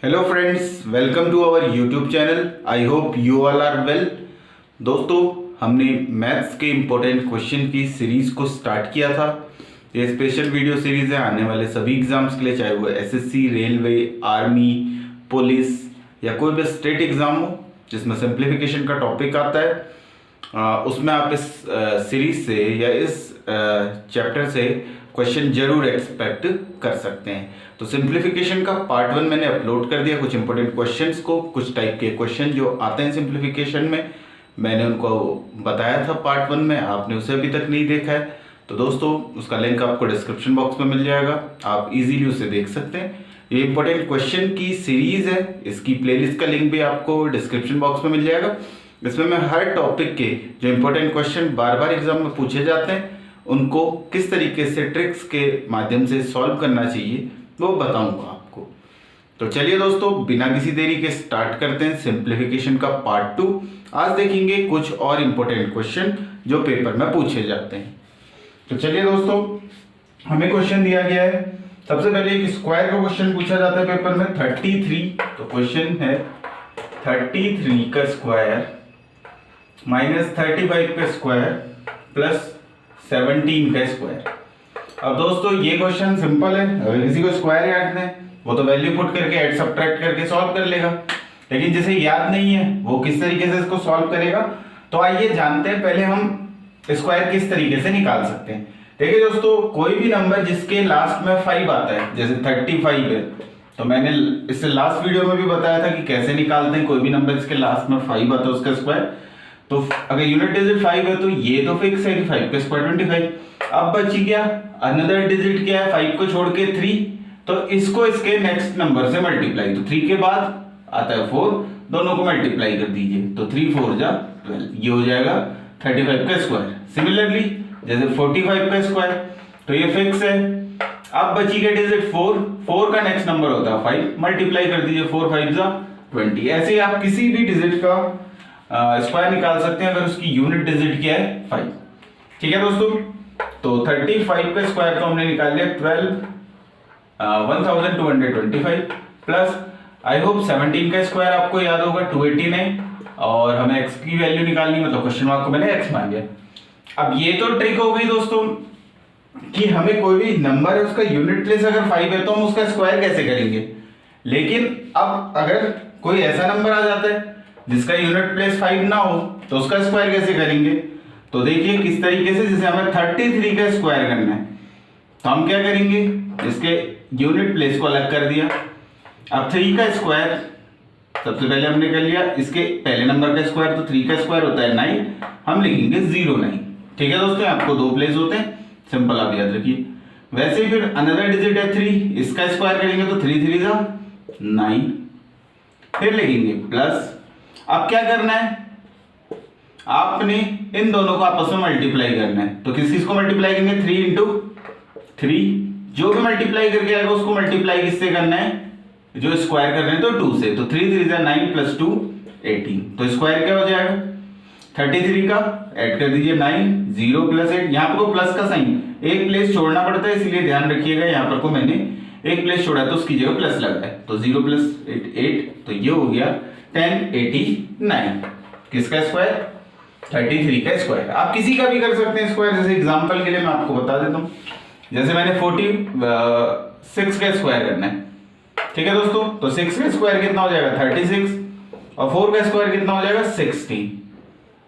Hello friends, welcome to our YouTube channel. I hope you all are well. दोस्तों, हमने maths के important question की series को start किया था। ये स्पेशल वीडियो सीरीज है आने वाले सभी एग्जाम्स के लिए, चाहे वो एसएससी, रेलवे, आर्मी, पुलिस या कोई भी स्टेट एग्जाम हो जिसमें सिंप्लीफिकेशन का टॉपिक आता है। उसमें आप इस सीरीज से या इस चैप्टर से क्वेश्चन जरूर एक्सपेक्ट कर सकते हैं। तो सिंप्लीफिकेशन का पार्ट 1 मैंने अपलोड कर दिया, कुछ इंपॉर्टेंट क्वेश्चंस को, कुछ टाइप के क्वेश्चन जो आते हैं सिंप्लीफिकेशन में मैंने उनको बताया था पार्ट 1 में। आपने उसे अभी तक नहीं देखा है तो दोस्तों उसका लिंक आपको डिस्क्रिप्शन बॉक्स में मिल जाएगा, आप इजीली उसे देख सकते हैं। ये इंपॉर्टेंट क्वेश्चन की सीरीज है, इसकी प्लेलिस्ट का लिंक भी आपको डिस्क्रिप्शन बॉक्स में मिल जाएगा। इसमें मैं हर टॉपिक के जो इंपॉर्टेंट क्वेश्चन बार बार एग्जाम में पूछे जाते हैं उनको किस तरीके से ट्रिक्स के माध्यम से सॉल्व करना चाहिए वो बताऊंगा आपको। तो चलिए दोस्तों, बिना किसी देरी के स्टार्ट करते हैं सिंप्लीफिकेशन का पार्ट 2। आज देखेंगे कुछ और इंपॉर्टेंट क्वेश्चन जो पेपर में पूछे जाते हैं। तो चलिए दोस्तों, हमें क्वेश्चन दिया गया है। सबसे पहले एक स्क्वायर का क्वेश्चन पूछा जाता है पेपर में 33। तो क्वेश्चन है 33 का स्क्वायर माइनस 35 का स्क्वायर प्लस 17 का स्क्वायर। अब दोस्तों ये क्वेश्चन सिंपल है, अगर किसी को स्क्वायर याद है वो तो वैल्यू पुट करके ऐड सब्ट्रैक्ट करके सॉल्व कर लेगा, लेकिन जिसे याद नहीं है वो किस तरीके से इसको सॉल्व करेगा। तो आइए जानते हैं पहले हम स्क्वायर किस तरीके से निकाल सकते हैं। देखिए दोस्तों, कोई भी नंबर जिसके लास्ट में 5 आता है, जैसे 35 है, तो मैंने इससे लास्ट वीडियो में भी बताया था कि कैसे निकालते हैं कोई भी नंबर जिसके लास्ट में 5 आता है उसका स्क्वायर। तो अगर यूनिट डिजिट 5 है तो ये तो फिक्स है कि 5 का स्क्वायर 25। अब बची क्या, अनदर डिजिट क्या है 5 को छोड़ के 3, तो इसको इसके नेक्स्ट नंबर से मल्टीप्लाई, तो 3 के बाद आता है 4, दोनों को मल्टीप्लाई कर दीजिए तो 3 4 जा 12, ये हो जाएगा 35 का स्क्वायर। सिमिलरली जैसे 45 का स्क्वायर, तो ये फिक्स है। अब बची गया डिजिट 4 का नेक्स्ट नंबर होता है 5, मल्टीप्लाई कर दीजिए 4 5 जा 20। ऐसे ही आप किसी भी डिजिट का स्क्वायर निकाल सकते हैं अगर उसकी यूनिट डिजिट क्या है 5। ठीक है दोस्तों, तो 35 का स्क्वायर तो हमने निकाल लिया 1225 प्लस आई होप 17 का स्क्वायर आपको याद होगा 218 है, और हमें x की वैल्यू निकालनी, मतलब क्वेश्चन मार्क को मैंने x मान लिया। अब ये तो ट्रिक हो गई दोस्तों कि हमें कोई भी नंबर है उसका यूनिट प्लेस अगर 5 है तो हम उसका स्क्वायर कैसे करेंगे। लेकिन अब अगर कोई ऐसा नंबर आ जाता है जिसका यूनिट प्लेस 5 ना हो तो उसका स्क्वायर कैसे करेंगे। तो देखिए किस तरीके से, जैसे हमें 33 का स्क्वायर करना है तो हम क्या करेंगे, इसके यूनिट प्लेस को अलग कर दिया। अब 3 का स्क्वायर सबसे पहले हमने कर लिया, इसके पहले नंबर का स्क्वायर, तो 3 का स्क्वायर होता है 9, हम लिखेंगे 09। ठीक है दोस्तों, आपको 2 प्लेस होते हैं, सिंपल आप याद रखिए। वैसे ही फिर अनदर डिजिट है 3, इसका स्क्वायर करेंगे तो 3 3 जा 9, फिर लिखेंगे प्लस। अब क्या करना है, आपने इन दोनों को आपस में मल्टीप्लाई करना है। तो किस चीज को मल्टीप्लाई करेंगे, 3 इंटू 3, जो भी मल्टीप्लाई करके आएगा उसको मल्टीप्लाई किससे करना है, जो स्क्वायर कर रहे हैं तो 2 से। तो 3 3 9 प्लस 2 18, तो स्क्वायर क्या हो जाएगा 33 का, ऐड कर दीजिए 9 0 प्लस 8। यहाँ पर प्लस का साइन एक प्लेस छोड़ना पड़ता है, इसलिए ध्यान रखिएगा, यहाँ पर को मैंने एक प्लेस छोड़ा तो उसकी जगह प्लस लगा है, तो 0 प्लस 8, तो ये हो गया 1089। किसका स्क्वायर, 33 का स्क्वायर। आप किसी का भी कर सकते हैं स्क्वायर, जैसे एग्जांपल के लिए मैं आपको बता देता हूं, जैसे मैंने 46 का स्क्वायर करना है। ठीक है दोस्तों, तो 6 का स्क्वायर कितना हो जाएगा 36, और 4 का स्क्वायर कितना हो जाएगा 60।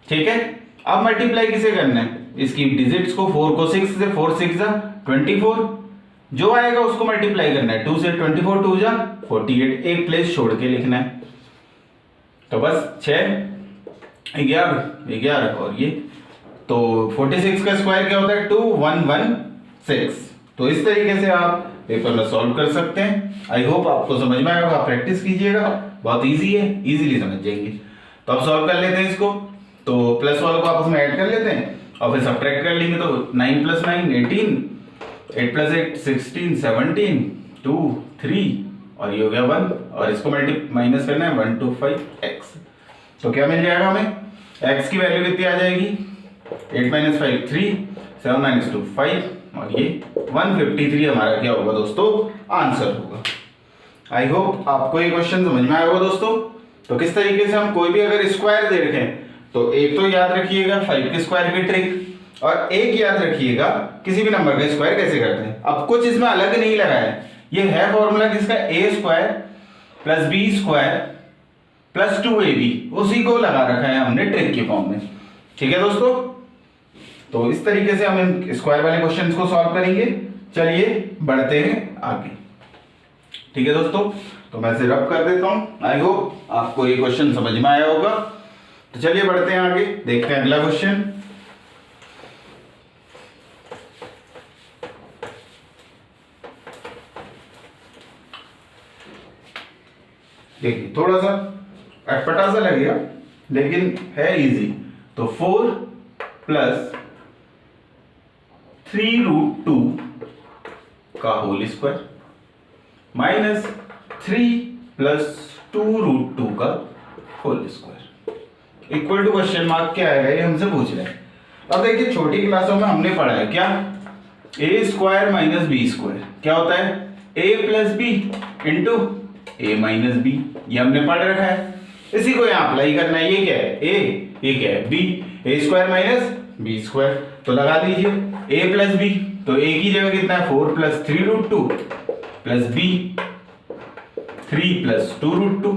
ठीक है, अब मल्टीप्लाई किसे करना है, इसकी डिजिट्स को, 4 को 6 से, 4 6 जा 24, जो आएगा उसको मल्टीप्लाई करना है 2 से, 24 2 जा 48, एक प्लेस छोड़ के लिखना है। तो बस 6 11 और ये, तो 46 का स्क्वायर क्या होता है 2116। तो इस तरीके से आप पेपर में सॉल्व कर सकते हैं। आई होप आपको समझ में आएगा, आप प्रैक्टिस कीजिएगा, बहुत इजी है, इजीली समझ जाएंगे। तो अब सॉल्व कर लेते हैं इसको, तो प्लस वालों को आपस में ऐड कर लेते हैं और फिर सब्ट्रैक्ट कर लेंगे। तो 9 प्लस 9 18, 8 प्लस 8 16 17 2 3, और ये हो गया 1, और इसको माइनस करना है 125x। तो क्या मिल जाएगा हमें, x की वैल्यू कितनी आ जाएगी 8 - 5 3, 7 - 2 5, और ये 153 हमारा क्या होगा दोस्तों, आंसर होगा। आई होप आपको ये क्वेश्चन समझ में आया होगा दोस्तों। तो किस तरीके से हम कोई भी अगर स्क्वायर दे रखें तो एक तो याद रखिएगा 5 के स्क्वायर की ट्रिक, और एक याद रखिएगा किसी भी नंबर का स्क्वायर कैसे करते हैं। अब कुछ इसमें अलग नहीं लगा है, ये है फॉर्मूला किसका, a square plus b square plus 2ab, उसी को लगा रखा है हमने ट्रिक के फॉर्म में। ठीक है दोस्तों, तो इस तरीके से हम इन स्क्वायर वाले क्वेश्चंस को सॉल्व करेंगे। चलिए बढ़ते हैं आगे। ठीक है दोस्तों, तो मैं इसे रब कर देता हूं। आई होप आपको ये क्वेश्चन समझ में आया होगा। तो चलिए बढ़ते हैं आगे, देखते हैं अगला क्वेश्चन। देखिए थोड़ा सा अटपटा सा लगेगा लेकिन है इजी। तो 4 प्लस 3√2 का होल स्क्वायर माइनस 3 प्लस 2√2 का whole square equal to question mark क्या आएगा, ये हमसे पूछ रहे हैं। अब देखिए छोटी क्लासों में हमने पढ़ा है क्या, ए स्क्वायर माइनस बी स्क्वायर क्या होता है, ए प्लस बी इंटू ए माइनस बी, ये हमने पढ़ रखा है। इसी को यहाँ अप्लाई करना है। ये क्या है ए, ये क्या है बी, ए स्क्वायर माइनस बी स्क्वायर, तो लगा दीजिए ए प्लस बी, तो ए की जगह कितना है 4 plus 3√2 plus B 3 plus 2√2।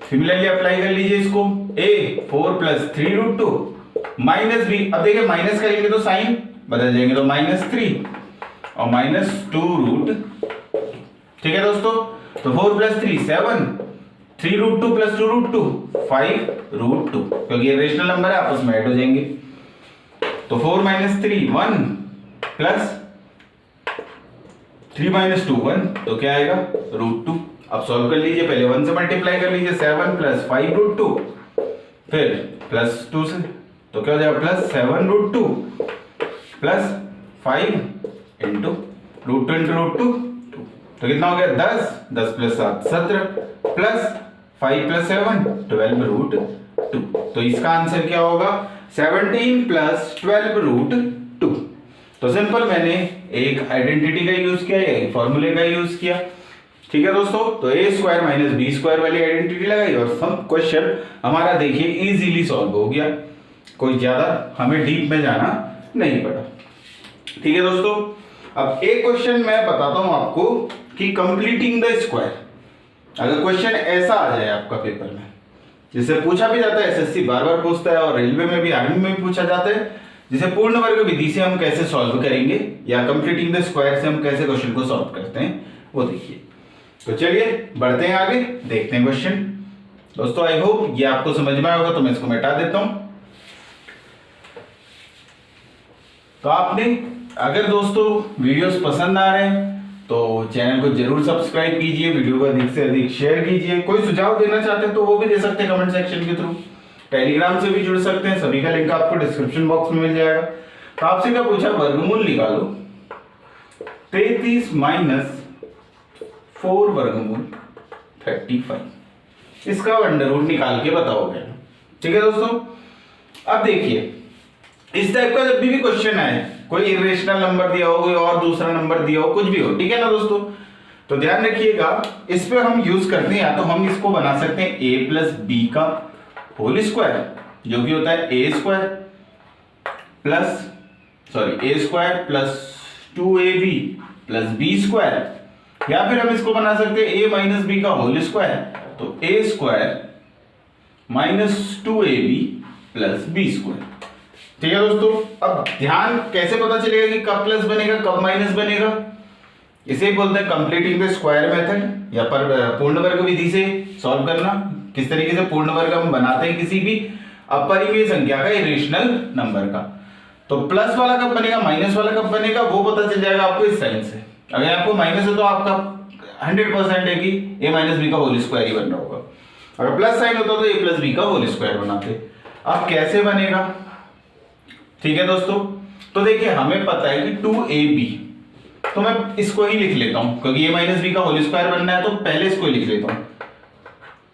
Similarly apply कर लीजिए इसको, ए 4 प्लस 3√2 माइनस बी, अब देखिए माइनस करेंगे तो साइन बदल जाएंगे, तो -3 और -2√2। ठीक है दोस्तों, तो 4 प्लस 3 7, 3√2 प्लस 2√2 5√2, क्योंकि ये रेशनल नंबर है आपस में ऐड हो जाएंगे। तो 4 - 3 1 प्लस 3 - 2 1, तो क्या आएगा √2। अब सॉल्व कर लीजिए, पहले 1 से मल्टीप्लाई कर लीजिए, 7 प्लस 5√2 फिर प्लस 2 से, तो क्या हो जाएगा प्लस 7√2 प्लस 5 इंटू √2 इंटू √2, तो कितना हो गया 10, 10 प्लस 7 17 प्लस 5 प्लस 7 12√2। तो इसका आंसर क्या होगा 17 प्लस 12√2। तो सिंपल मैंने एक आइडेंटिटी का यूज किया, एक फॉर्मूले का यूज किया। ठीक है दोस्तों, तो a square minus B square वाली आइडेंटिटी लगाई और सब क्वेश्चन हमारा देखिए इजीली सॉल्व हो गया, कोई ज्यादा हमें डीप में जाना नहीं पड़ा। ठीक है दोस्तों, अब एक क्वेश्चन मैं बताता हूं आपको कि कंप्लीटिंग द स्क्वायर, अगर क्वेश्चन ऐसा आ जाए आपका पेपर में, जिसे पूछा भी जाता है, एसएससी बार बार पूछता है और रेलवे में भी आर्मी में भी पूछा जाता है, जिसे पूर्ण वर्ग विधि से हम कैसे सॉल्व करेंगे या कंप्लीटिंग द स्क्वायर से हम कैसे क्वेश्चन को सॉल्व करते हैं वो देखिए। तो चलिए बढ़ते हैं आगे, देखते हैं क्वेश्चन। दोस्तों आई होप ये आपको समझ में आया होगा, तो मैं इसको मिटा देता हूं। तो आपने अगर दोस्तों वीडियोस पसंद आ रहे हैं तो चैनल को जरूर सब्सक्राइब कीजिए, वीडियो को अधिक से अधिक शेयर कीजिए। कोई सुझाव देना चाहते हैं तो वो भी दे सकते हैं कमेंट सेक्शन के थ्रू, टेलीग्राम से भी जुड़ सकते हैं, सभी का लिंक आपको डिस्क्रिप्शन बॉक्स में मिल जाएगा। तो आपसे क्या पूछा, वर्गमूल निकालो 33 माइनस 4 वर्गमूल 35, इसका अंडर रूट निकाल के बताओगे। ठीक है दोस्तों, अब देखिए इस टाइप का जब भी क्वेश्चन आए, कोई इरेशनल नंबर दिया हो, कोई और दूसरा नंबर दिया हो, कुछ भी हो, ठीक है ना दोस्तों, तो ध्यान रखिएगा इस पे हम यूज करते हैं, या तो हम इसको बना सकते हैं a प्लस बी का होल स्क्वायर, जो कि होता है a square plus 2ab plus b square, या फिर हम इसको बना सकते हैं a माइनस बी का होल स्क्वायर, तो a square minus 2ab plus b square. ठीक है दोस्तों, अब ध्यान कैसे पता चलेगा कि कब प्लस बनेगा कब माइनस बनेगा, इसे बोलते हैं कंप्लीटिंग द स्क्वायर मेथड या पर पूर्ण वर्ग विधि से सॉल्व करना। किस तरीके से पूर्ण वर्ग हम बनाते हैं किसी भी अपरिमेय संख्या का, इरेशनल नंबर का। तो प्लस वाला कब बनेगा माइनस वाला कब बनेगा वो पता चल जाएगा आपको इस साइन से। अगर आपको माइनस है तो आपका 100% है कि ए माइनस बी का होल स्क्वायर ही बन रहा होगा, अगर प्लस साइन होता तो ए प्लस बी का होल स्क्वायर बनाते। अब कैसे बनेगा, ठीक है दोस्तों, तो देखिए हमें पता है कि 2ab, तो मैं इसको ही लिख लेता हूं क्योंकि a माइनस बी का होल स्क्वायर बनना है, तो पहले इसको ही लिख लेता हूं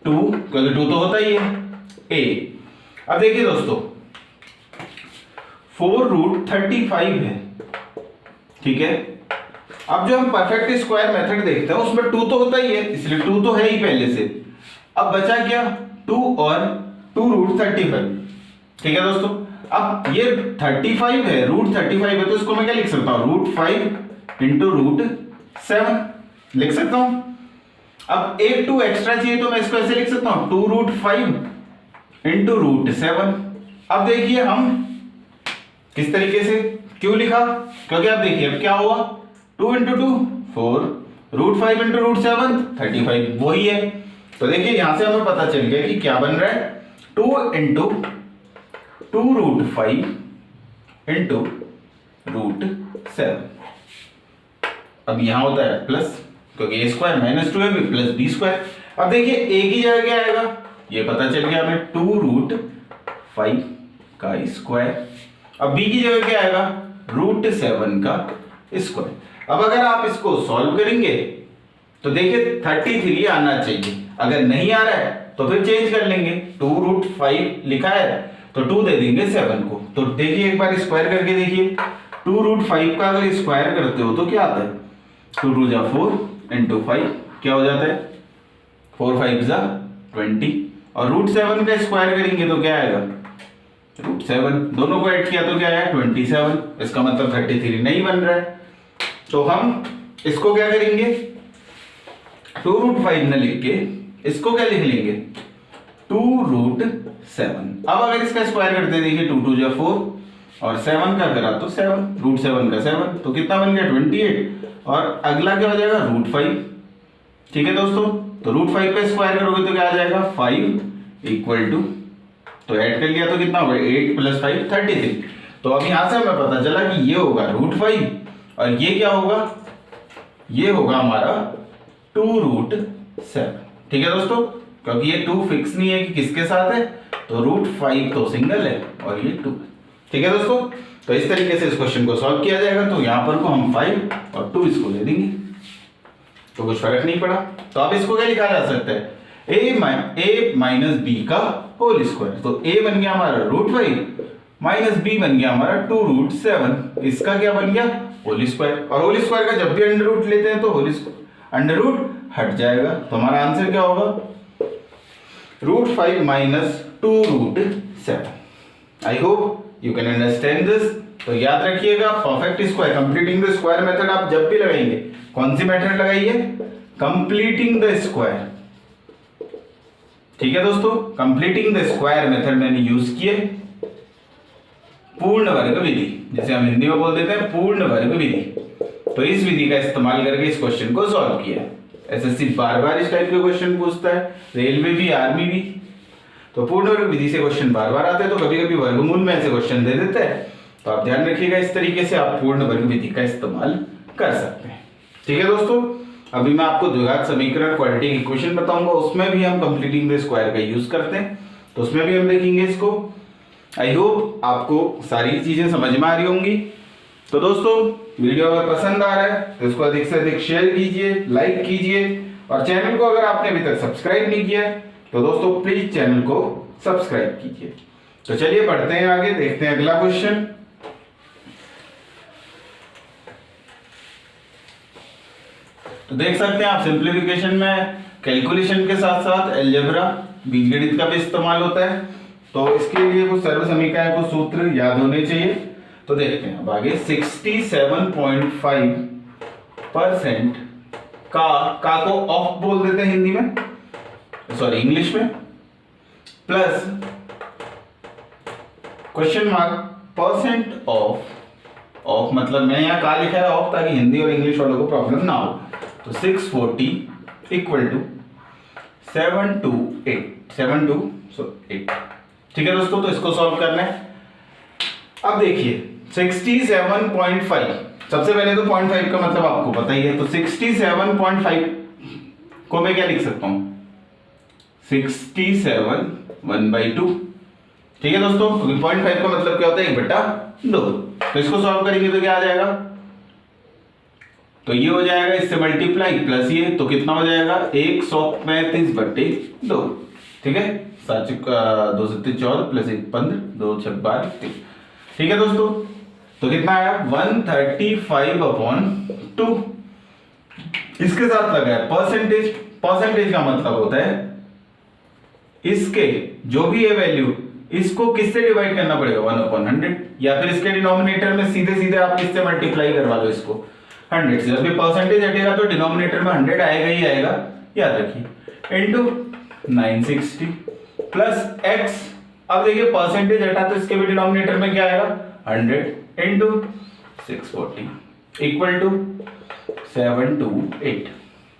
2, क्योंकि 2 तो होता ही है a। अब देखिए दोस्तों 4√35 है, ठीक है। अब जो हम परफेक्ट स्क्वायर मेथड देखते हैं उसमें 2 तो होता ही है, इसलिए 2 तो है ही पहले से। अब बचा क्या, 2 और 2√35। ठीक है दोस्तों, अब ये 35 है, √35 है, तो इसको मैं क्या लिख सकता हूं, √5 इंटू √7 लिख सकता हूं। अब एक 2 एक्स्ट्रा चाहिए तो मैं इसको ऐसे लिख सकता हूं, 2√5 इंटू √7। अब देखिए हम किस तरीके से क्यों लिखा, क्योंकि अब देखिए अब क्या हुआ, 2 इंटू 2 4, √5 इंटू √7 35, वही है। तो देखिए यहां से हमें पता चल गया कि क्या बन रहा है, 2 इंटू 2√5 इंटू √7। अब यहां होता है प्लस, क्योंकि a square minus 2ab plus b square. अब देखिए a की जगह क्या आएगा, ये पता चल गया हमें, 2√5 का स्क्वायर। अब b की जगह क्या आएगा, √7 का स्क्वायर। अब अगर आप इसको सॉल्व करेंगे तो देखिए 33 आना चाहिए, अगर नहीं आ रहा है तो फिर चेंज कर लेंगे, 2√5 लिखा है तो 2 दे देंगे 7 को। तो देखिए एक बार स्क्वायर करके देखिए, 2√5 का अगर स्क्वायर करते हो तो क्या आता है, 2 2 जा 4 इंटू 5 क्या हो जाता है, 4 5 जा 20, और √7 का स्क्वायर करेंगे तो क्या आएगा, √7, दोनों को ऐड किया तो क्या आया 27। इसका मतलब 33 नहीं बन रहा है। तो हम इसको क्या करेंगे, 2√5 न लिख के इसको क्या लिख लेंगे, 2√7। अब अगर इसका स्क्वायर करते हैं, देखिए 2 2 जा 4 और 7 का करा तो 7, √7 का 7, तो कितना बन गया 28, और अगला क्या हो जाएगा √5। ठीक है दोस्तों, तो √5 का स्क्वायर करोगे तो क्या आ जाएगा 5 इक्वल टू, तो ऐड कर लिया तो कितना होगा 8 + 5 33। तो अब यहां से हमें पता चला कि ये होगा √5 और ये क्या होगा, ये होगा हमारा 2√7। ठीक है दोस्तों, क्योंकि ये 2 फिक्स नहीं है कि किसके साथ है, तो √5 तो सिंगल है और ये 2। ठीक है दोस्तों, तो इस तरीके से इस क्वेश्चन को सॉल्व किया जाएगा। तो यहां पर को हम 5 और 2 इसको ले देंगे तो कुछ फर्क नहीं पड़ा। तो अब इसको क्या लिखा जा सकता है, a माइनस b का होल स्क्वायर। तो a बन गया हमारा √5 माइनस b बन गया हमारा 2√7, इसका क्या बन गया होल स्क्वायर। और होल स्क्वायर का जब भी अंडर रूट लेते हैं तो अंडर रूट हट जाएगा, तो हमारा आंसर क्या होगा, √5 minus 2√7। I hope you can understand this. तो याद रखिएगा, perfect square, completing the square method आप जब भी लगाएंगे, कौन सी मेथड लगाइए, कंप्लीटिंग द स्क्वायर। ठीक है दोस्तों, कंप्लीटिंग द स्क्वायर मेथड मैंने यूज किए, पूर्ण वर्ग विधि, जिसे हम हिंदी में बोल देते हैं पूर्ण वर्ग विधि। तो इस विधि का इस्तेमाल करके इस क्वेश्चन को सॉल्व किया। एसएससी बार बार इस टाइप के क्वेश्चन पूछता है, रेलवे भी, आर्मी भी। तो पूर्ण वर्ग विधि से क्वेश्चन बार बार आते हैं, तो कभी कभी वर्गमूल में ऐसे क्वेश्चन दे देते हैं। तो आप ध्यान रखिएगा, इस तरीके से आप पूर्ण वर्ग विधि का इस्तेमाल कर सकते हैं। ठीक है दोस्तों, अभी मैं आपको द्विघात समीकरण क्वाड्रेटिक इक्वेशन बताऊंगा, उसमें भी हम कंप्लीटिंग द स्क्वायर का यूज करते हैं, तो उसमें भी हम देखेंगे इसको। आई होप आपको सारी चीजें समझ में आ रही होंगी। तो दोस्तों, वीडियो अगर पसंद आ रहा है तो इसको अधिक से अधिक शेयर कीजिए, लाइक कीजिए, और चैनल को अगर आपने अभी तक सब्सक्राइब नहीं किया तो दोस्तों प्लीज चैनल को सब्सक्राइब कीजिए। तो चलिए बढ़ते हैं आगे, देखते हैं अगला क्वेश्चन। तो देख सकते हैं आप, सिंप्लीफिकेशन में कैलकुलेशन के साथ साथ अलजेब्रा, बीजगणित का भी इस्तेमाल होता है। तो इसके लिए कुछ सर्व समीकरण को सूत्र याद होने चाहिए। तो देखते हैं अब आगे, 67.5% का को ऑफ बोल देते हैं हिंदी में, सॉरी इंग्लिश में, प्लस क्वेश्चन मार्क % ऑफ मतलब मैंने यहाँ का लिखा है ऑफ, ताकि हिंदी और इंग्लिश वालों को प्रॉब्लम ना हो। तो 640 इक्वल टू 728। ठीक है दोस्तों, तो इसको सॉल्व करना है। अब देखिए 67.5, सबसे पहले तो 0.5 का मतलब आपको पता ही है। तो 67.5 को मैं क्या लिख सकता हूं, 67 1/2। ठीक है दोस्तों, क्योंकि 0.5 का मतलब क्या होता है 1/2। तो इसको सॉल्व करेंगे तो क्या आ जाएगा, तो ये हो जाएगा इससे मल्टीप्लाई प्लस ये, तो कितना हो जाएगा 135/2। ठीक है, 7 2 7 14 प्लस 1 15, 2 6 12। ठीक है दोस्तों, तो कितना आया 135/2। इसके साथ लगा है परसेंटेज। परसेंटेज का मतलब होता है इसके जो भी है वैल्यू, इसको किससे डिवाइड करना पड़ेगा 1/100, या फिर इसके डिनोमिनेटर में सीधे सीधे आप किससे मल्टीप्लाई करवा लो इसको 100 से। जब भी परसेंटेज हटेगा तो डिनोमिनेटर में 100 आएगा ही आएगा, याद रखिए, इनटू 960 प्लस x। अब देखिए परसेंटेज हटा तो इसके भी डिनोमिनेटर में क्या आएगा 100 इनटू 640 इक्वल टू 728।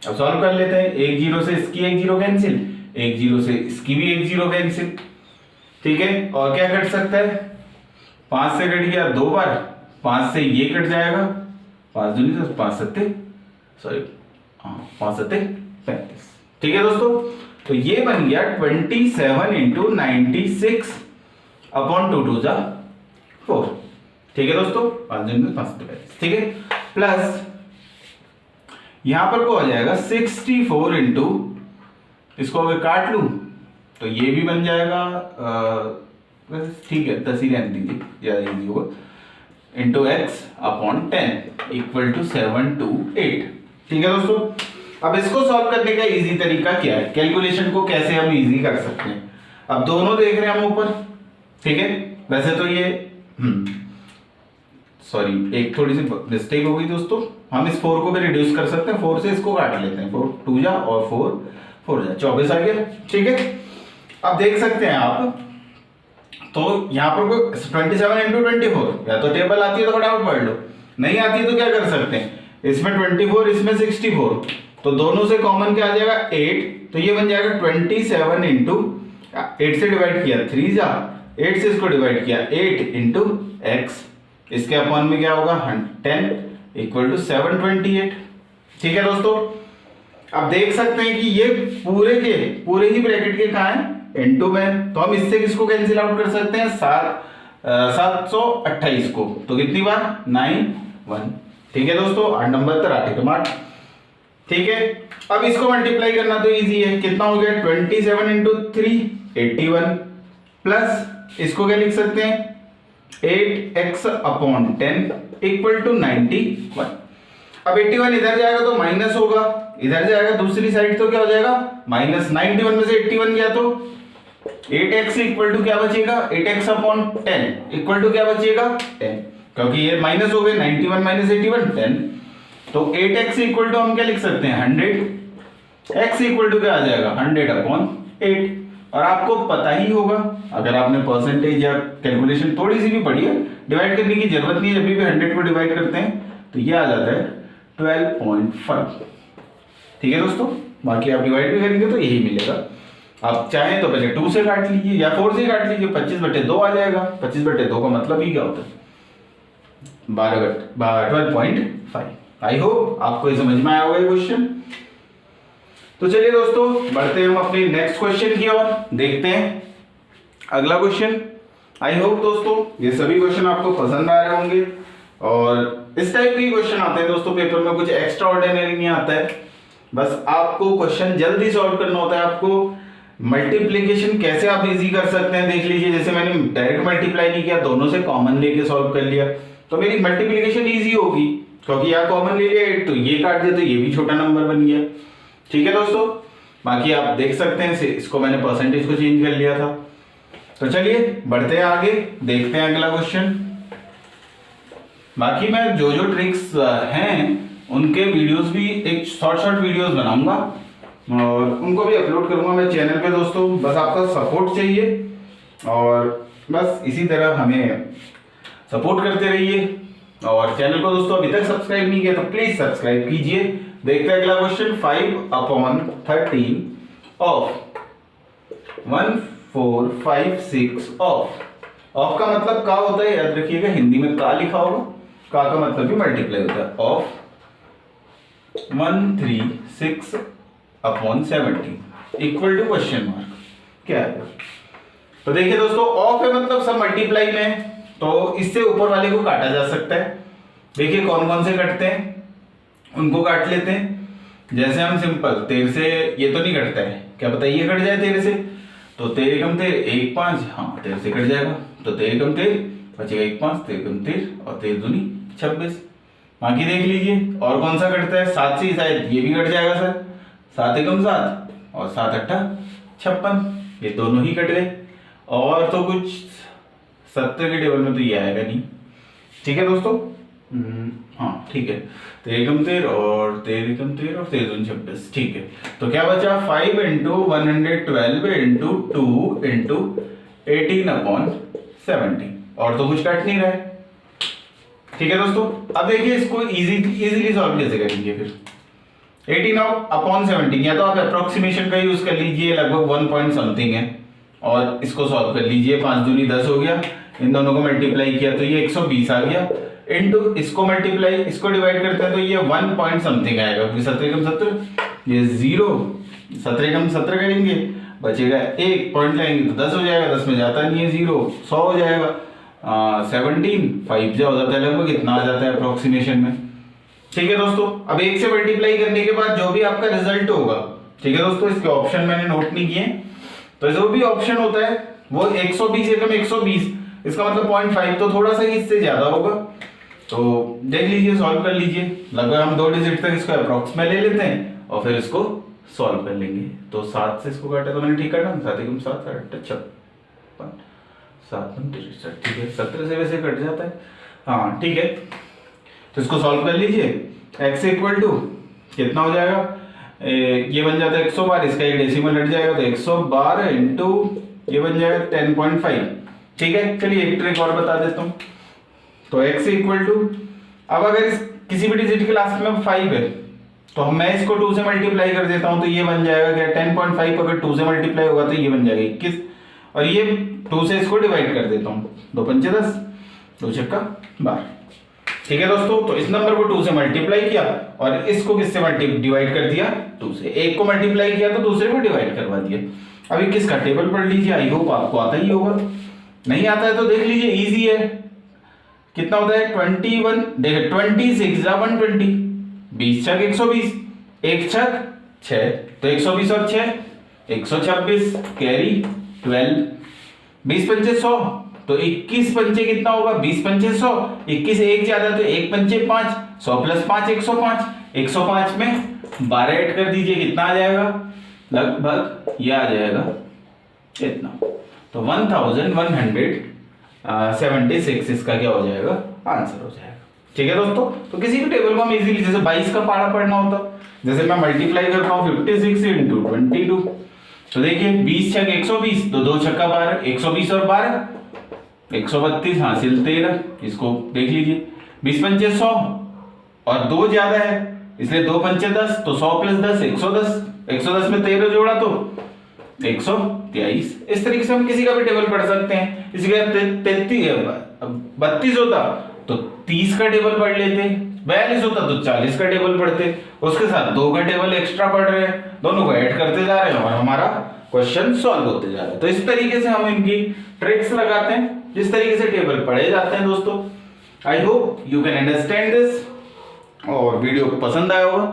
अब सॉल्व कर लेते हैं। एक जीरो से इसकी एक जीरो कैंसिल, एक जीरो से इसकी भी एक जीरो कैंसिल, ठीक है। और क्या कट सकता है, 5 से कट गया 2 बार, 5 से ये कट जाएगा, 5 दूनी 10, 5 सत्ते 35। ठीक है दोस्तों, तो ये बन गया 27 इंटू 96 अपॉन 2 2 4। ठीक है दोस्तों, 5 दूनी 10, 5 सत्ते 35, ठीक है। प्लस यहां पर को हो जाएगा 64 इंटू, इसको अगर काट लूं तो ये भी बन जाएगा, ठीक है 10 ही रहने दीजिए, ज्यादा इजी होगा, into x upon 10 equal to 728। ठीक है दोस्तों, अब इसको सॉल्व करने का इजी तरीका क्या है, कैलकुलेशन को कैसे हम इजी कर सकते हैं। अब दोनों देख रहे हैं हम ऊपर, ठीक है। वैसे तो ये सॉरी एक थोड़ी सी मिस्टेक हो गई दोस्तों, हम इस 4 को भी रिड्यूस कर सकते हैं, 4 से इसको काट लेते हैं, 4 2 जा और 4 4 जा 24 आ गया, ठीक है। अब देख सकते हैं आप, तो यहां पर कोई 27 इंटू 24, या तो टेबल आती है तो फटाफट पढ़ लो, नहीं आती तो क्या कर सकते हैं, इसमें 24 इसमें 64, तो दोनों से कॉमन क्या आ जाएगा 8, तो ये बन जाएगा 27 इंटू 8 से डिवाइड किया 3 जा, 8 से इसको डिवाइड किया 8 इंटू एक्स, इसके अपॉन में क्या होगा 10 इक्वल टू 728। ठीक है दोस्तों, अब देख सकते हैं कि ये पूरे ही ब्रैकेट के कहां है इनटू में, तो हम इससे किसको कैंसिल आउट कर सकते हैं 728 को, तो कितनी बार 9 1। ठीक है दोस्तों, 8 नंबर 8 ठीक है। अब इसको मल्टीप्लाई करना तो इजी है, कितना हो गया 27 इंटू 3 81, प्लस इसको क्या लिख सकते हैं 8x अपॉन 10 इक्वल टू 91। अब 81 इधर जाएगा तो माइनस होगा, इधर जाएगा दूसरी साइड तो क्या हो जाएगा माइनस, 91 में से 81 गया तो 8x इक्वल टू क्या बचेगा 8x अपॉन 10 इक्वल टू क्या बचेगा 10, क्योंकि ये माइनस हो गए 91 माइनस 81 10, तो 8x इक्वल टू हम क्या लिख सकते हैं 100, x इक्वल टू क्या आ जाएगा 100 अपॉन 8। और आपको पता ही होगा, अगर आपने परसेंटेज या कैलकुलेशन थोड़ी सी भी पढ़ी है, डिवाइड करने की जरूरत नहीं है, जब भी 100 को डिवाइड करते हैं तो ये आ जाता है 12.5। ठीक है दोस्तों, बाकी आप डिवाइड भी करेंगे तो यही मिलेगा। आप चाहें तो पहले 2 से काट लीजिए या 4 से काट लीजिए, 25/2 आ जाएगा। 25/2 का मतलब ही क्या होता है 12.5। आई होप आपको ये समझ में आया होगा ये क्वेश्चन। तो चलिए दोस्तों, बढ़ते हैं हम अपने नेक्स्ट क्वेश्चन की ओर, देखते हैं अगला क्वेश्चन। आई होप दोस्तों ये सभी क्वेश्चन आपको पसंद आ रहे होंगे, और इस टाइप के क्वेश्चन आते हैं दोस्तों पेपर में, कुछ एक्स्ट्रा ऑर्डिनरी नहीं आता है, बस आपको क्वेश्चन जल्दी सॉल्व करना होता है। आपको मल्टीप्लीकेशन कैसे आप इजी कर सकते हैं देख लीजिए, जैसे मैंने डायरेक्ट मल्टीप्लाई नहीं किया, दोनों से कॉमन लेके सॉल्व कर लिया, तो मेरी मल्टीप्लीकेशन इजी होगी, क्योंकि यहाँ कॉमन ले लिया 8, तो ये काट दिया तो ये भी छोटा नंबर बन गया। ठीक है दोस्तों, बाकी आप देख सकते हैं इसको मैंने परसेंटेज को चेंज कर लिया था। तो चलिए बढ़ते हैं आगे, देखते हैं अगला क्वेश्चन। बाकी मैं जो जो ट्रिक्स हैं उनके वीडियोस भी एक शॉर्ट वीडियोस बनाऊंगा और उनको भी अपलोड करूंगा मैं चैनल पे दोस्तों। बस आपका सपोर्ट चाहिए, और बस इसी तरह हमें सपोर्ट करते रहिए। और चैनल को दोस्तों अभी तक सब्सक्राइब नहीं किया तो प्लीज सब्सक्राइब कीजिए। देखते हैं अगला क्वेश्चन, 5/13 ऑफ 1456 ऑफ का मतलब का होता है, याद रखिएगा, हिंदी में का लिखा होगा, का मतलब भी मल्टीप्लाई होता है। Of 136/17 equal to question mark, क्या है। तो देखिए दोस्तों, ऑफ है मतलब सब मल्टीप्लाई में, तो इससे ऊपर वाले को काटा जा सकता है। देखिए कौन कौन से कटते हैं उनको काट लेते हैं। जैसे हम सिंपल 13 से ये तो नहीं कटता है, क्या पता ये कट जाए 13 से, तो 13 कम 13 1 5, हाँ 13 से कट जाएगा, तो 13 कम 13 बचेगा 1 5, 13 कम 13 और 13 दूनी 26। बाकी देख लीजिए और कौन सा कटता है 7 से, शायद ये भी कट जाएगा सर, 7 एकम 7 और 7 अट्ठा 56, ये दोनों ही कट गए। और तो कुछ 70 के टेबल में तो ये आएगा नहीं। ठीक है दोस्तों, हाँ ठीक है, 13 एकम 13 और 13 एकम 13 और 13 दूनी 26। ठीक है, तो क्या बचा 5 इंटू 112 इंटू 2 इंटू 18/70, और तो कुछ कट नहीं रहा है। ठीक है दोस्तों, अब देखिए इसको इजीली सॉल्व कैसे करेंगे फिर। 18/70 या तो आप अप्रोक्सीमेशन का यूज कर लीजिए, लगभग 1 पॉइंट समथिंग है, और इसको सॉल्व कर लीजिए। 5 दूनी 10 हो गया, इन दोनों को मल्टीप्लाई किया तो ये 120 आ गया, इनटू इसको मल्टीप्लाई, इसको डिवाइड करते हैं तो ये 1 पॉइंट समथिंग आएगा, क्योंकि 17 एकम 17 ये 0, 17 एकम 17 करेंगे, बचेगा 1 पॉइंट लाएंगे तो 10 हो जाएगा, 10 में जाता नहीं है 0, 100 हो जाएगा। 17 5 जा हो जाता है, लगभग इतना आ जाता है अप्रोक्सीमेशन में। ठीक है दोस्तों, अब 1 से मल्टीप्लाई करने के बाद जो भी आपका रिजल्ट होगा, ठीक है दोस्तों, इसके ऑप्शन मैंने नोट नहीं किए, तो जो भी ऑप्शन होता है वो 120 एकम 120, इसका मतलब 0.5 तो थोड़ा सा इससे ज्यादा होगा। तो देख लीजिए, सॉल्व कर लीजिए, लगभग हम 2 डिजिट तक इसको अप्रोक्स में ले लेते हैं और फिर इसको सॉल्व कर लेंगे। तो 7 से इसको काटा तो मैंने ठीक काटा, 7 एकम 7 8 56 7 63, ठीक है, 17 से वैसे कट जाता है, हाँ ठीक है। तो इसको सॉल्व कर लीजिए, x इक्वल टू कितना हो जाएगा, ये बन जाता है 112, इसका ये डेसिमल हट जाएगा तो 112 इंटू ये बन जाएगा 10.5। ठीक है, चलिए एक ट्रिक और बता देता हूँ। तो x इक्वल टू, अब अगर किसी भी डिजिट के लास्ट में 5 है तो मैं इसको 2 से मल्टीप्लाई कर देता हूँ, तो ये बन जाएगा क्या 10.5, अगर 2 से मल्टीप्लाई होगा तो ये बन जाएगा 21, और ये 2 से इसको डिवाइड कर देता हूँ, 2 पंचे 10, 2 छक्का 12। ठीक है दोस्तों, तो इस नंबर को 2 से मल्टीप्लाई किया और इसको किससे डिवाइड कर दिया, 2 से। एक को मल्टीप्लाई किया तो दूसरे को डिवाइड करवा दिया। अभी किसका टेबल पढ़ लीजिए, आई होप आपको आता ही होगा, नहीं आता है तो देख लीजिए, इजी है। कितना होता है 21, देखिए 26 जा 120, 20 छक 120, 1 छक 6, तो 120 और 6 126, कैरी 12, 20 पंचे 100, तो 21 पंचे कितना होगा, 20 पंचे 100, 21 एक ज्यादा तो 1 पंचे 5, 100 प्लस 5 105, 105 में 12 ऐड कर दीजिए, कितना आ जाएगा, लगभग ये आ जाएगा इतना, तो 1176 इसका क्या हो जाएगा, आंसर हो जाएगा। ठीक है दोस्तों, तो किसी भी टेबल को हम इजीली, जैसे 22 का पारा पढ़ना होता, जैसे मैं मल्टीप्लाई करता हूँ 56 इंटू 22, तो देखिए 20 छक 120, तो 2 छक्का 12, 120 और 12 132 हासिल 13, इसको देख लीजिए, 20 पंचे 100 और 2 ज्यादा है इसलिए 2 पंचे 10, तो 100 प्लस 10 110, 110 में 13 जोड़ा तो 123। इस तरीके से हम किसी का भी टेबल पढ़ सकते हैं। इसी का 32 होता तो 30 का टेबल पढ़ लेते, 42 होता तो 40 का टेबल पढ़ते, उसके साथ 2 का टेबल एक्स्ट्रा पढ़ रहे हैं, दोनों को ऐड करते जा रहे हैं और हमारा क्वेश्चन सॉल्व होते जा रहा है। तो इस तरीके से हम इनकी ट्रिक्स लगाते हैं, जिस तरीके से टेबल पढ़े जाते हैं दोस्तों। आई hope you can understand this, और वीडियो पसंद आया होगा।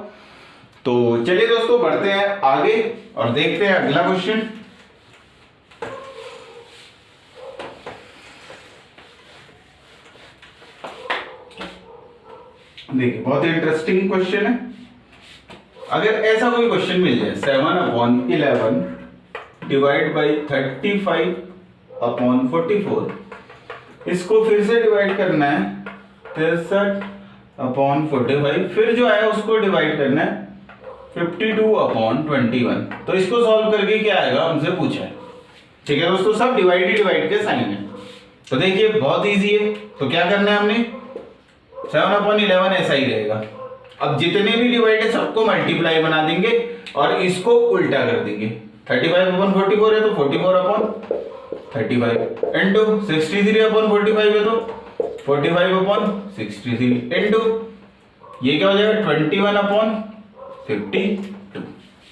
तो चलिए दोस्तों, बढ़ते हैं आगे और देखते हैं अगला क्वेश्चन। देखिए, बहुत इंटरेस्टिंग क्वेश्चन है। अगर ऐसा कोई क्वेश्चन मिल जाए 7/11 डिवाइड बाई 35/44, इसको फिर से डिवाइड करना है 63/45, फिर जो है उसको डिवाइड करना है 52/21। तो इसको सॉल्व करके क्या आएगा हमसे पूछा है। ठीक है दोस्तों, सब डिवाइड के साइन है। तो देखिए बहुत इजी है, तो क्या करना है हमने 7/11 ऐसा ही रहेगा। अब जितने भी डिवाइड है सबको मल्टीप्लाई बना देंगे और इसको उल्टा कर देंगे। 35/44 है तो 44/35 इंटू 63/45 है तो 45/63 इंटू ये क्या हो जाएगा 21/52।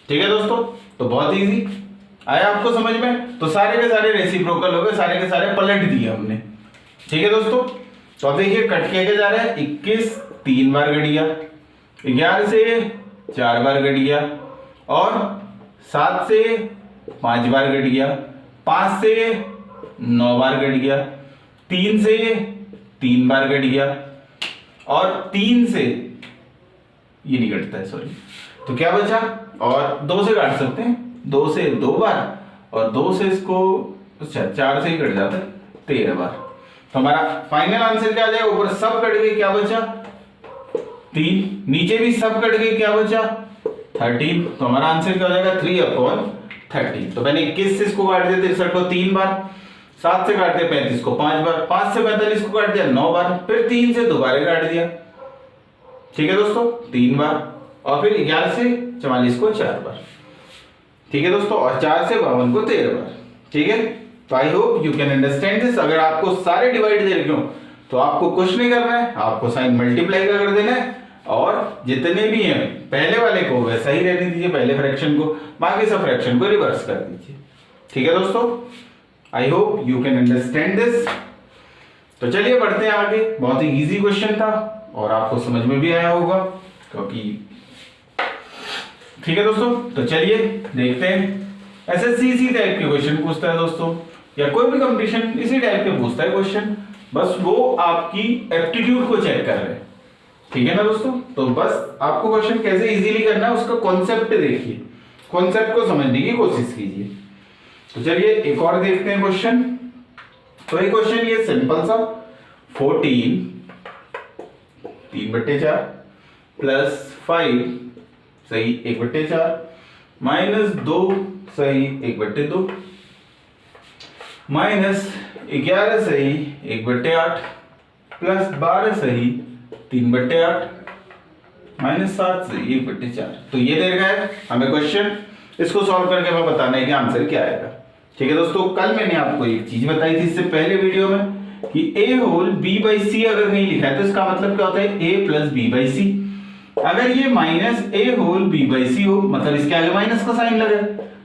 ठीक है दोस्तों, तो बहुत इजी आया आपको समझ में। तो सारे के सारे रेसिप्रोकल हो गए, सारे के सारे पलट दिए हमने। ठीक है दोस्तों, तो अब देखिए कट के जा रहा है 21 3 बार कट गया, 11 से 4 बार कट गया, और 7 से 5 बार कट गया, 5 से 9 बार कट गया, 3 से 3 बार कट गया, और 3 से ये नहीं कटता है, सॉरी, तो क्या बचा, और 2 से काट सकते हैं, 2 से 2 बार और 2 से इसको, अच्छा 4 से ही कट जाता है 13 बार। तो हमारा फाइनल आंसर क्या आ जाएगा, ऊपर सब कट गए, क्या बचा 3, नीचे भी सब कट गए, क्या बचा 13। तो हमारा आंसर क्या हो जाएगा 3/13। तो मैंने 21 से इसको काट दिया 63 को 3 बार, 7 से काट दिया 35 को 5 बार, 5 से 45 को काट दिया 9 बार, फिर 3 से दोबारा काट दिया, ठीक है दोस्तों 3 बार, और फिर 11 से 44 को 4 बार, ठीक है दोस्तों, और 4 से 52 को 13 बार, ठीक है। तो आई hope you can understand this. अगर आपको सारे डिवाइड दे रखे हो तो आपको कुछ नहीं करना है, आपको साइन मल्टीप्लाई का कर देना है, और जितने भी हैं पहले वाले को वैसा ही रहने दीजिए, पहले फ्रैक्शन को, बाकी सब फ्रैक्शन को रिवर्स कर दीजिए, ठीक है दोस्तों। आई hope you can understand this. तो चलिए बढ़ते हैं आगे। बहुत ही इजी क्वेश्चन था और आपको समझ में भी आया होगा, क्योंकि ठीक है दोस्तों। तो चलिए देखते हैं। एसएससी इसी टाइप के क्वेश्चन पूछता है दोस्तों, या कोई भी कंपटीशन इसी टाइप के पूछता है क्वेश्चन, बस वो आपकी एप्टीट्यूड को चेक कर रहे हैं, ठीक है ना दोस्तों। तो बस आपको क्वेश्चन कैसे इजीली करना है उसका कॉन्सेप्ट देखिए, कॉन्सेप्ट को समझने की कोशिश कीजिए। तो चलिए एक और देखते हैं क्वेश्चन। तो ये क्वेश्चन ये सिंपल सा 14 3/4 प्लस 5 सही 1/4 माइनस 2 सही 1/2 माइनस 11 सही 1/8 प्लस 12 सही 3/8 माइनस 7 सही 1/4। तो ये दे रखा है हमें क्वेश्चन, इसको सॉल्व करके हमें बताना है कि आंसर क्या आएगा, ठीक है दोस्तों। कल मैंने आपको एक चीज बताई थी इससे पहले वीडियो में कि a होल b/c अगर नहीं लिखा है तो इसका मतलब क्या होता है a प्लस b/c। अगर ये माइनस a होल b/c हो, मतलब इसके आगे माइनस का साइन लगे,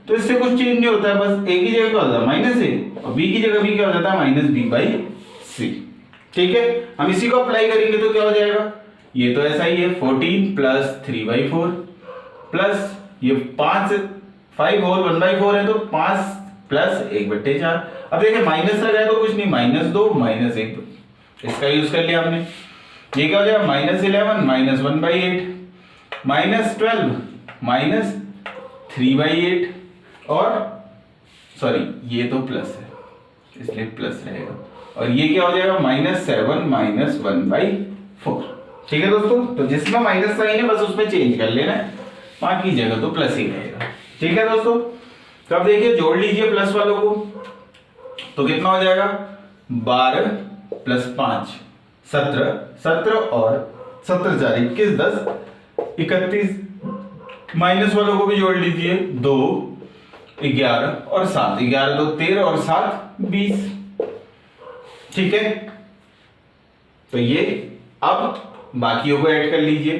तो इससे कुछ चेंज नहीं होता है, बस a की जगह क्या होता है माइनस a और b की जगह भी क्या हो जाता है माइनस b/c, ठीक है। हम इसी को अप्लाई करेंगे तो क्या हो जाएगा, ये तो ऐसा ही है 14 प्लस 3/4 प्लस ये 5 होल 1/4 है तो 5 प्लस 1/4। अब देखिए माइनस लगा है तो कुछ नहीं, -2 -1 इसका यूज कर लिया हमने। ये क्या हो जाएगा -11 माइनस 1/8 माइनस 12 माइनस 3/8 और सॉरी ये तो प्लस है इसलिए प्लस रहेगा, और ये क्या हो जाएगा -7 माइनस 1/4, ठीक है दोस्तों। तो जिसमें माइनस साइन है बस उसमें चेंज कर लेना है, बाकी जगह तो प्लस ही रहेगा, ठीक है दोस्तों। तो अब देखिए जोड़ लीजिए प्लस वालों को, तो कितना हो जाएगा 12 प्लस 5 17 17 और 17 4 21 10 31, माइनस वालों को भी जोड़ लीजिए 2 11 और 7 11 2 13 और 7 20, ठीक है। तो ये अब बाकियों को ऐड कर लीजिए,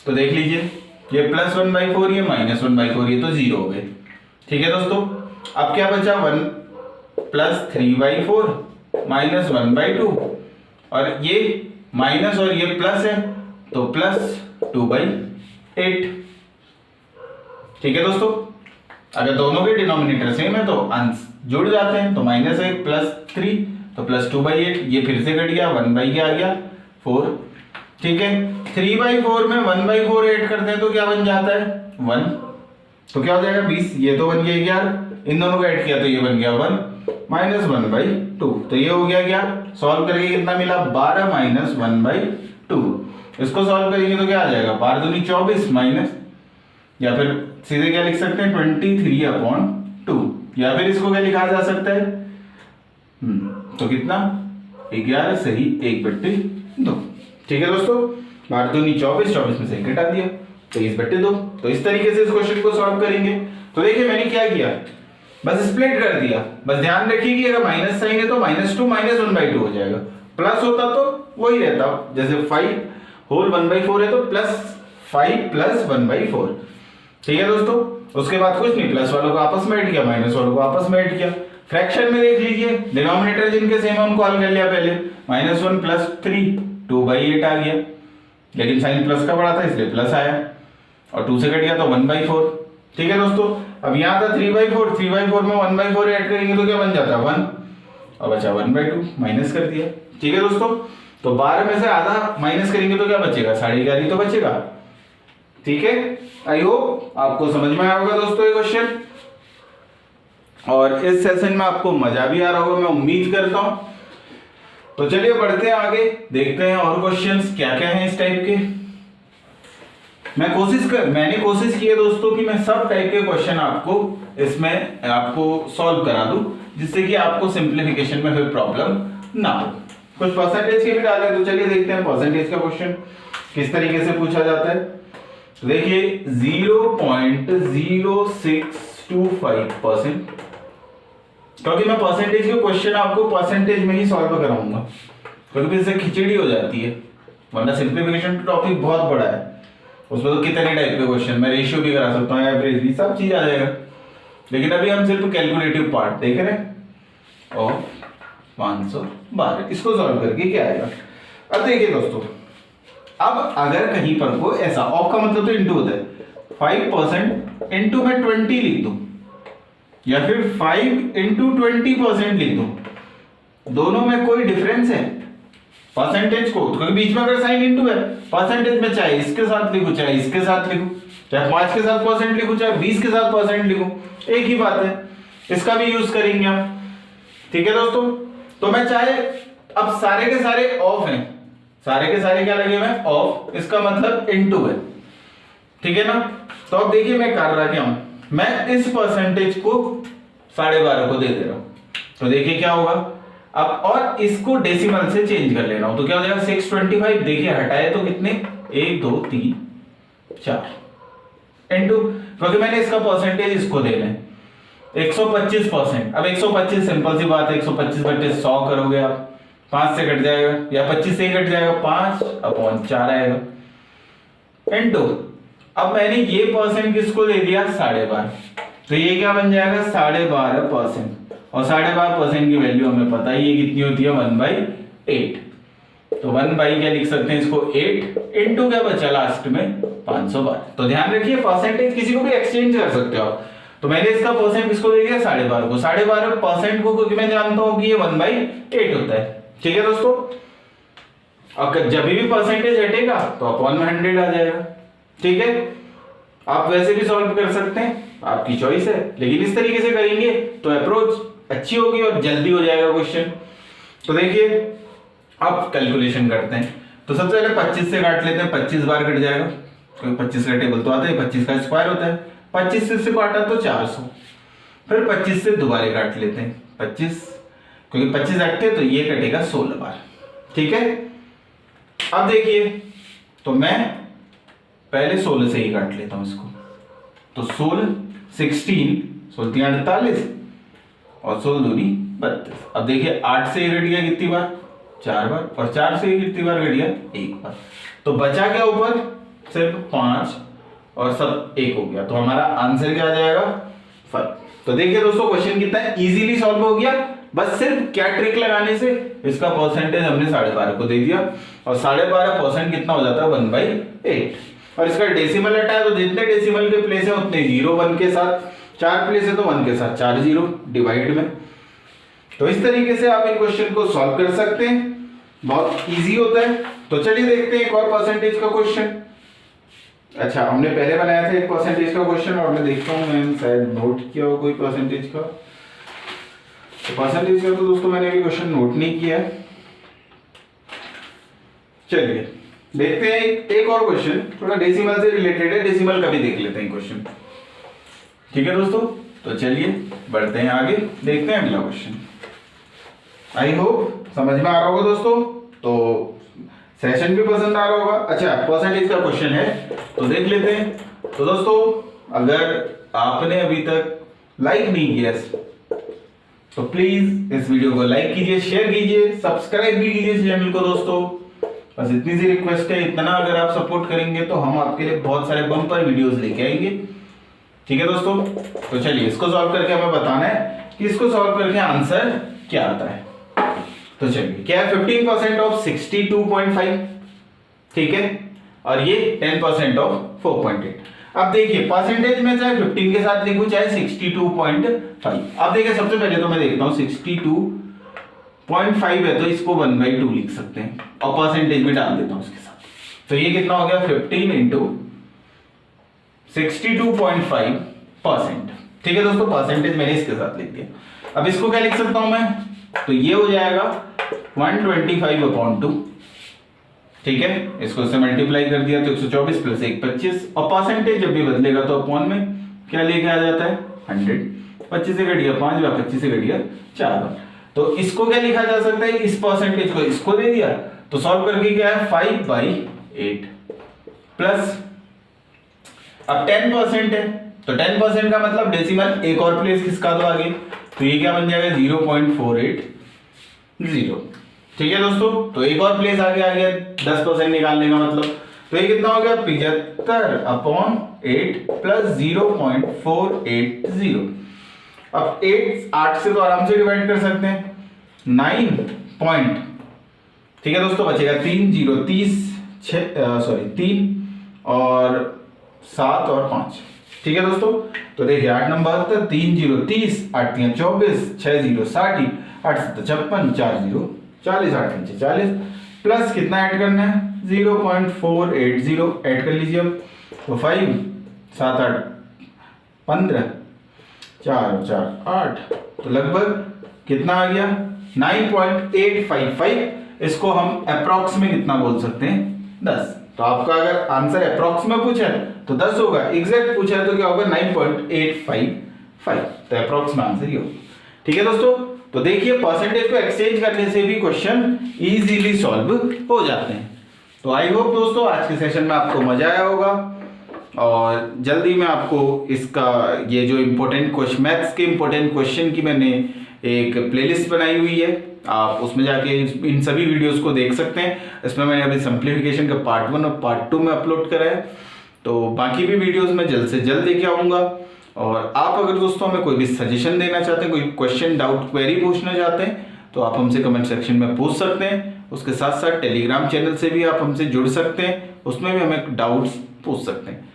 तो देख लीजिए ये प्लस 1/4 ये माइनस 1/4 ये तो 0 हो गए, ठीक है दोस्तों। अब क्या बचा 1 प्लस 3/4 माइनस 1/2 और ये माइनस और ये प्लस है तो प्लस 2/8, ठीक है दोस्तों। अगर दोनों के डिनोमिनेटर सेम है तो अंश जुड़ जाते हैं, तो -1 प्लस 3 तो प्लस 2/8, ये फिर से कट गया 1 क्या आ गया 4, ठीक है। 3/4 में 1/4 ऐड करते हैं तो क्या बन जाता है 1, तो क्या हो जाएगा 20, ये तो बन गया 11, इन दोनों को ऐड किया तो ये बन गया 1 माइनस 1/2, तो ये हो गया क्या, सॉल्व करके कितना मिला 12 माइनस 1/2। इसको सॉल्व करेंगे तो क्या आ जाएगा 12 दूनी 24 माइनस, या फिर सीधे क्या लिख सकते हैं 23/2, या फिर इसको क्या लिखा जा सकता है तो कितना 11 सही 1/2, ठीक है दोस्तों। 12 दूनी 24 24 में से 1 घटा दिया 23/2। तो इस तरीके से इस क्वेश्चन को सॉल्व करेंगे। तो देखिए मैंने क्या किया, बस स्प्लिट कर दिया, बस ध्यान रखिए कि अगर माइनस साइन है तो -2 माइनस 1/2 हो जाएगा, प्लस होता तो वही रहता, जैसे 5 होल 1/4 है तो प्लस 5 प्लस 1/4, ठीक है दोस्तों। उसके बाद कुछ नहीं, प्लस वालों को आपस में ऐड किया, माइनस वालों को आपस में ऐड किया। फ्रैक्शन में देख लीजिए डिनोमिनेटर जिनके सेम है उनको हल कर लिया पहले, -1 प्लस 3 2/8 आ गया, लेकिन साइन प्लस का बड़ा था इसलिए प्लस आया, और 2 से कट गया तो 1/4, ठीक है दोस्तों। अब यहाँ था 3/4 में 1/4 ऐड करेंगे तो क्या बन जाता है 1, और बचा 1/2 माइनस कर दिया, ठीक है दोस्तों। तो 12 में से आधा माइनस करेंगे तो क्या बचेगा, 11.5 तो बचेगा। ठीक है, आई होप आपको समझ में आया होगा दोस्तों ये क्वेश्चन, और इस सेशन में आपको मजा भी आ रहा होगा, मैं उम्मीद करता हूं। तो चलिए बढ़ते हैं आगे, देखते हैं और क्वेश्चंस क्या क्या हैं इस टाइप के। मैंने कोशिश की है दोस्तों कि मैं सब टाइप के क्वेश्चन आपको इसमें आपको सॉल्व करा दूं, जिससे कि आपको सिंप्लीफिकेशन में फिर प्रॉब्लम ना हो। कुछ परसेंटेज के भी डाले, तो चलिए देखते हैं परसेंटेज का क्वेश्चन किस तरीके से पूछा जाता है। तो देखिए 0.0625%, क्योंकि मैं परसेंटेज के क्वेश्चन आपको परसेंटेज में ही सॉल्व कराऊंगा, क्योंकि इससे खिचड़ी हो जाती है, वरना सिंप्लीफिकेशन टॉपिक बहुत बड़ा है, उसमें तो कितने टाइप के क्वेश्चन, मैं रेशियो भी करा सकता हूँ, एवरेज भी, सब चीज आ जाएगा। लेकिन अभी हम सिर्फ कैलकुलेटिव पार्ट देख रहे हैं। और 512 इसको सॉल्व करके क्या आएगा। अब देखिए दोस्तों, अब अगर कहीं पर को ऐसा, ऑफ का मतलब तो इंटू होता है, 5% इंटू में 20 लिख दूं, या फिर 5 इंटू 20% लिख दूं, दोनों में कोई डिफरेंस है परसेंटेज को, क्योंकि बीच में अगर साइन इंटू है, परसेंटेज में चाहे इसके साथ लिखूं चाहे इसके साथ लिखूं, चाहे 5 के साथ परसेंट लिखूं चाहे 20 के साथ परसेंट लिखूं, एक ही बात है। इसका भी यूज करेंगे हम। ठीक है दोस्तों, तो मैं चाहे, अब सारे के सारे ऑफ हैं, सारे के सारे क्या लगे हुए हैं, ऑफ, इसका मतलब इनटू है। ठीक है ना। तो अब देखिए मैं कर रहा क्या हूं, मैं इस परसेंटेज को 12.5 को दे दे रहा हूं, तो देखिए क्या होगा अब, और इसको डेसिमल से चेंज कर ले रहा हूं, तो क्या हो जाएगा 625। देखिए हटाए तो कितने, 1 2 3 4 इनटू, क्योंकि मैंने इसका परसेंटेज इसको देना है 125%। अब 125 सिंपल सी बात है, 125 बटे 100 करोगे आप, 5 से कट जाएगा, या 25 से कट जाएगा, 5/4 आएगा इनटू, अब मैंने ये परसेंट किसको दे दिया, 12.5, तो ये क्या बन जाएगा 12.5%, और 12.5% की वैल्यू हमें पता ही है कितनी होती है, 1/8। तो 1 बाई क्या लिख सकते हैं इसको, 8 इनटू क्या बचा लास्ट में, 512। तो ध्यान रखिए परसेंटेज किसी को भी एक्सचेंज कर सकते हो आप। तो मैंने इसका परसेंट किसको दे दिया, 12.5 को, 12.5% को, क्योंकि मैं जानता हूं कि ये 1/8 होता है। ठीक है दोस्तों, अगर जब भी परसेंटेज हटेगा तो अपॉन में 100 आ जाएगा। ठीक है, आप वैसे भी सॉल्व कर सकते हैं, आपकी चॉइस है, लेकिन इस तरीके से करेंगे तो अप्रोच अच्छी होगी और जल्दी हो जाएगा क्वेश्चन। तो देखिए अब कैलकुलेशन करते हैं। तो सबसे पहले 25 से काट लेते हैं, 25 बार कट जाएगा, क्योंकि 25 का टेबल तो आता है, 25 का स्क्वायर होता है, 25 से काटा तो 400, फिर 25 से दोबारा काट लेते हैं 25, क्योंकि 25 अट्ठे तो ये कटेगा 16 बार। ठीक है, अब देखिए तो मैं पहले 16 से ही काट लेता हूं इसको, तो 16 48 और 16 दूनी 32। अब देखिए 8 से कट गया कितनी बार, 4 बार, और 4 से कितनी बार कट गया, 1 बार। तो बचा क्या ऊपर, सिर्फ 5 और सब 1 हो गया, तो हमारा आंसर क्या आ जाएगा, 5। तो देखिए दोस्तों क्वेश्चन कितना इजीली सॉल्व हो गया, बस सिर्फ क्या ट्रिक लगाने से इसका परसेंटेज हमने 12.5 को दे दिया, और 12.5% कितना हो जाता है, 1/8। और इसका डेसिमल हटाया तो जितने डेसिमल के प्लेस है उतने 0 1 के साथ, 4 प्लेस है तो 1 के साथ 4 0 डिवाइड में। तो इस तरीके से आप इन क्वेश्चन को सॉल्व कर सकते हैं, बहुत इजी होता है। तो चलिए देखते हैं एक और परसेंटेज का क्वेश्चन। अच्छा, हमने पहले बनाया था एक परसेंटेज का क्वेश्चन, और मैं देखता हूँ मैंने शायद नोट किया हो कोई परसेंटेज का। तो परसेंटेज का तो दोस्तों मैंने अभी क्वेश्चन नोट नहीं किया है। चलिए देखते हैं एक और क्वेश्चन, थोड़ा डेसिमल से रिलेटेड है, डेसिमल का भी देख लेते हैं क्वेश्चन। ठीक है दोस्तों, तो चलिए बढ़ते हैं आगे, देखते हैं अगला क्वेश्चन। आई होप समझ में आ रहा होगा दोस्तों, तो सेशन भी पसंद आ रहा होगा। अच्छा, परसेंटेज का क्वेश्चन है तो देख लेते हैं। तो दोस्तों अगर आपने अभी तक लाइक नहीं किया तो प्लीज इस वीडियो को लाइक कीजिए, शेयर कीजिए, सब्सक्राइब भी कीजिए इस चैनल को दोस्तों। बस इतनी सी रिक्वेस्ट है, इतना अगर आप सपोर्ट करेंगे तो हम आपके लिए बहुत सारे बम्पर वीडियोस लेके आएंगे। ठीक है दोस्तों, तो चलिए इसको सॉल्व करके हमें बताना है कि इसको सॉल्व करके आंसर क्या आता है। तो चलिए क्या है, 15% ऑफ 62.5, ठीक है, और ये 10% ऑफ 4.8। अब देखिए परसेंटेज में चाहे 15 के साथ लिखूं चाहे 62.5। अब देखिए सबसे पहले तो मैं देखता हूं 0.5 है तो इसको 1/2 लिख सकते हैं और परसेंटेज भी डाल देता हूं उसके साथ। तो ये कितना हो गया 15 इंटू 62.5%। ठीक है दोस्तों, परसेंटेज मैंने इसके साथ लिख दिया। अब इसको क्या लिख सकता हूं मैं, तो ये हो जाएगा 125/2। ठीक है, इसको इससे मल्टीप्लाई कर दिया तो 124 प्लस 1 25, और परसेंटेज जब भी बदलेगा तो अपॉन में क्या लेके आ जाता है 100। 25 से घट गया 5 बार, 25 से घट गया 4 बार। तो इसको क्या लिखा जा सकता है, इस परसेंटेज को इसको दे दिया तो सॉल्व करके क्या है 5/8 प्लस, अब 10% है तो 10% का मतलब डेसिमल एक और प्लेस किसका दो आगे, तो ये क्या बन जाएगा 0.480। ठीक है दोस्तों, तो एक और प्लेस आगे आ गया 10% निकालने का मतलब, तो ये कितना हो गया 75/8 प्लस 0.480। अब 8 से तो आराम से डिवाइड कर सकते हैं 9 पॉइंट। ठीक है दोस्तों, बचेगा 3 0 30 3 और 7 और 5। ठीक है दोस्तों, तो देखिए 8 नंबर 3 0 30, 8 3 24, 6 0 60, 8 7 56, 4 0 40, 8 5 40 प्लस कितना ऐड करना है 0.480 ऐड कर लीजिए। अब तो 5 7 8 15, 4 4 8, तो लगभग कितना आ गया 9.855। इसको हम अप्रॉक्स में कितना बोल सकते हैं 10। तो आपका अगर आंसर अप्रॉक्स में पूछा है तो 10 होगा, एग्जैक्ट पूछा है तो क्या होगा 9.855। तो अप्रॉक्स में आंसर ये होगा। ठीक है दोस्तों, तो देखिए परसेंटेज को एक्सचेंज करने से भी क्वेश्चन इजीली सॉल्व हो जाते हैं। तो आई होप दोस्तों आज के सेशन में आपको मजा आया होगा, और जल्दी मैं आपको इसका ये जो इम्पोर्टेंट क्वेश्चन, मैथ्स के इम्पोर्टेंट क्वेश्चन की मैंने एक प्लेलिस्ट बनाई हुई है, आप उसमें जाके इन सभी वीडियोस को देख सकते हैं। इसमें मैंने अभी सिंप्लीफिकेशन का पार्ट 1 और पार्ट 2 में अपलोड करा है, तो बाकी भी वीडियोस में जल्द से जल्द लेके आऊँगा। और आप अगर दोस्तों हमें कोई भी सजेशन देना चाहते हैं, कोई क्वेश्चन डाउट क्वेरी पूछना चाहते हैं, तो आप हमसे कमेंट सेक्शन में पूछ सकते हैं। उसके साथ साथ टेलीग्राम चैनल से भी आप हमसे जुड़ सकते हैं, उसमें भी हमें डाउट्स पूछ सकते हैं।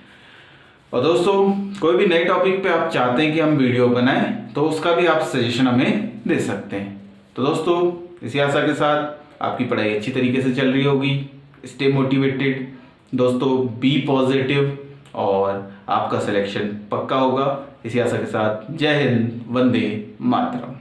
और दोस्तों कोई भी नए टॉपिक पे आप चाहते हैं कि हम वीडियो बनाएं, तो उसका भी आप सजेशन हमें दे सकते हैं। तो दोस्तों इसी आशा के साथ आपकी पढ़ाई अच्छी तरीके से चल रही होगी। स्टे मोटिवेटेड दोस्तों, बी पॉजिटिव, और आपका सिलेक्शन पक्का होगा। इसी आशा के साथ जय हिंद, वंदे मातरम।